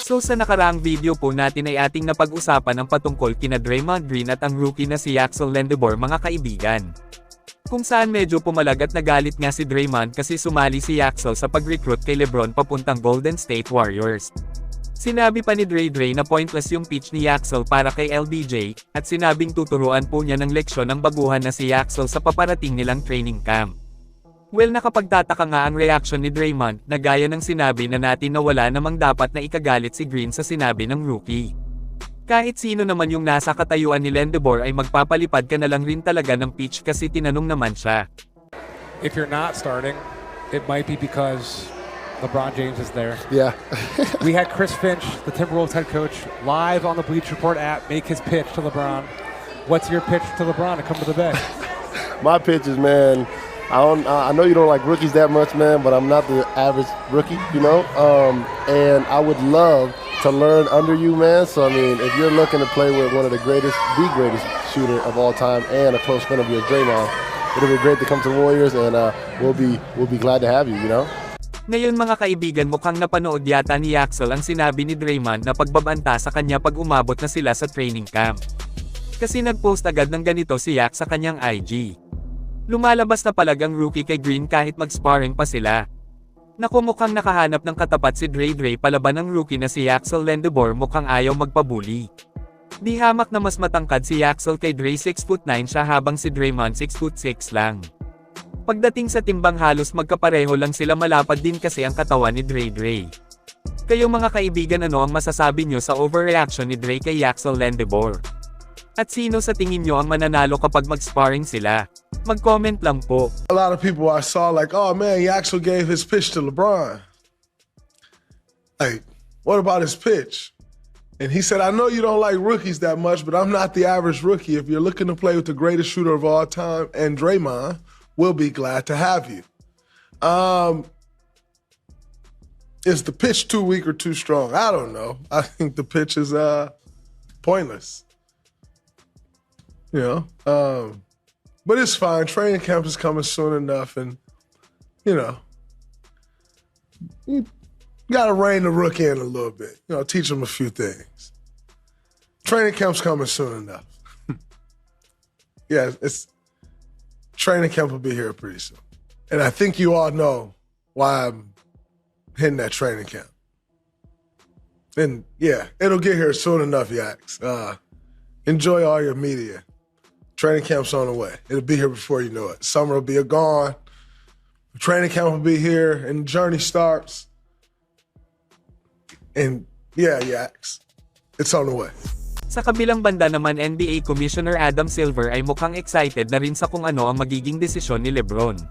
So sa nakaraang video po natin ay ating napag-usapan ang patungkol kina Draymond Green at ang rookie na si Axel Lendebour mga kaibigan. Kung saan medyo pumalag at nagalit nga si Draymond kasi sumali si Axel sa pag-recruit kay LeBron papuntang Golden State Warriors. Sinabi pa ni Dre na pointless yung pitch ni Axel para kay LBJ, at sinabing tuturuan po niya ng leksyon ang baguhan na si Axel sa paparating nilang training camp. Well, nakapagtataka nga ang reaction ni Draymond na gaya ng sinabi na natin na wala namang dapat na ikagalit si Green sa sinabi ng rookie. Kahit sino naman yung nasa katayuan ni Lendebour ay magpapalipad ka na lang rin talaga ng pitch kasi tinanong naman siya. If you're not starting, it might be because LeBron James is there. Yeah. We had Chris Finch, the Timberwolves head coach, live on the Bleacher Report app make his pitch to LeBron. What's your pitch to LeBron to come to the Bay? My pitch is, man, I know you don't like rookies that much, man, but I'm not the average rookie, you know? And I would love to learn under you, man. So, I mean, if you're looking to play with one of the greatest shooter of all time and a close friend of yours, Draymond, it'll be great to come to the Warriors, and we'll be glad to have you, you know? Ngayon mga kaibigan, mukhang napanood yata ni Axel ang sinabi ni Draymond na pagbabanta sa kanya pag umabot na sila sa training camp. Kasi nag-post agad ng ganito si Yak sa kanyang IG. Lumalabas na palag ang rookie kay Green kahit mag-sparring pa sila. Naku, mukhang nakahanap ng katapat si Dre palaban ng rookie na si Axel Lendebour, mukhang ayaw magpabuli. Di hamak na mas matangkad si Axel kay Dre, 6'9" siya habang si Draymond 6'6" lang. Pagdating sa timbang halos magkapareho lang sila, malapad din kasi ang katawan ni Dre. Kayo mga kaibigan, ano ang masasabi nyo sa overreaction ni Dre kay Axel Lendebour? At sino sa tingin nyo ang mananalo kapag mag-sparring sila? Mag-comment lang po. A lot of people I saw like, oh man, Axel gave his pitch to LeBron. Like, what about his pitch? And he said, I know you don't like rookies that much, but I'm not the average rookie. If you're looking to play with the greatest shooter of all time and Draymond, we'll be glad to have you. Is the pitch too weak or too strong? I don't know. I think the pitch is pointless. You know, but it's fine. Training camp is coming soon enough, and you gotta rein the rookie in a little bit. You know, teach him a few things. Training camp's coming soon enough. Yeah, training camp will be here pretty soon, and I think you all know why I'm hitting that training camp. And yeah, it'll get here soon enough, Yaks. Enjoy all your media. Training camp's on the way. It'll be here before you know it. Summer will be gone. Training camp will be here, and the journey starts. And yeah, Yaks, it's on the way. Sa kabilang banda naman, NBA Commissioner Adam Silver ay mukhang excited na rin sa kung ano ang magiging desisyon ni LeBron.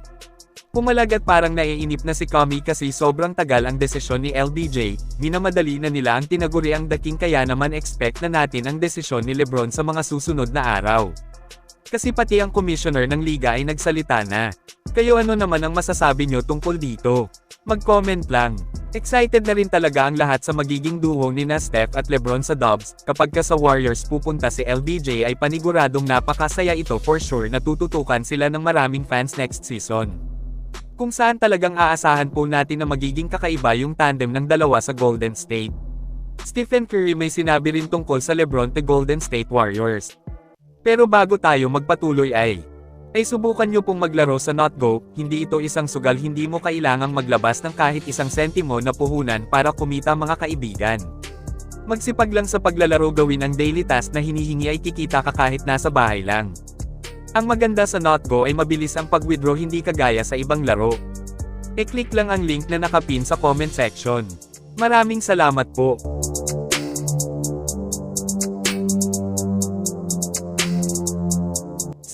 Pumalag at parang naiinip na si Kami kasi sobrang tagal ang desisyon ni LBJ, minamadali na nila ang tinaguri ang daking, kaya naman expect na natin ang desisyon ni LeBron sa mga susunod na araw. Kasi pati ang commissioner ng liga ay nagsalita na. Kayo, ano naman ang masasabi nyo tungkol dito? Mag-comment lang. Excited na rin talaga ang lahat sa magiging duo ni Steph at LeBron sa Dubs. Kapag ka sa Warriors pupunta si LBJ ay paniguradong napakasaya ito, for sure na tututukan sila ng maraming fans next season. Kung saan talagang aasahan po natin na magiging kakaiba yung tandem ng dalawa sa Golden State. Stephen Curry may sinabi rin tungkol sa LeBron at Golden State Warriors. Pero bago tayo magpatuloy ay subukan nyo pong maglaro sa NotGo. Hindi ito isang sugal, hindi mo kailangang maglabas ng kahit isang sentimo na puhunan para kumita mga kaibigan. Magsipag lang sa paglalaro, gawin ang daily task na hinihingi ay kikita ka kahit nasa bahay lang. Ang maganda sa NotGo ay mabilis ang pag-withdraw, hindi kagaya sa ibang laro. E-click lang ang link na nakapin sa comment section. Maraming salamat po.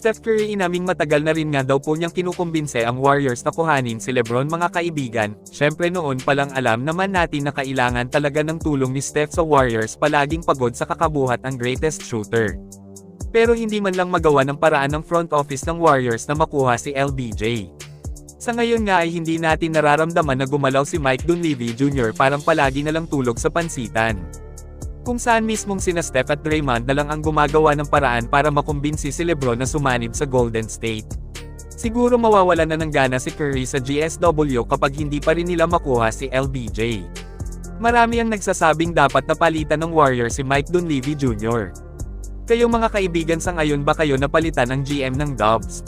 Steph Curry inaming matagal na rin nga daw po niyang kinukumbinse ang Warriors na kuhanin si LeBron mga kaibigan. Syempre noon palang alam naman natin na kailangan talaga ng tulong ni Steph sa Warriors, palaging pagod sa kakabuhat ang greatest shooter. Pero hindi man lang magawa ng paraan ng front office ng Warriors na makuha si LBJ. Sa ngayon nga ay hindi natin nararamdaman na gumalaw si Mike Dunleavy Jr., parang palagi na lang tulog sa pansitan. Kung saan mismong sina Steph at Draymond na lang ang gumagawa ng paraan para makumbinsi si LeBron na sumanib sa Golden State. Siguro mawawalan na ng gana si Curry sa GSW kapag hindi pa rin nila makuha si LBJ. Marami ang nagsasabing dapat na palitan ng Warriors si Mike Dunleavy Jr. Kayo mga kaibigan, sa ngayon ba kayo napalitan ang GM ng Dubs?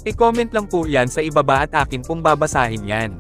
I-comment lang po yan sa ibaba at akin pong babasahin yan.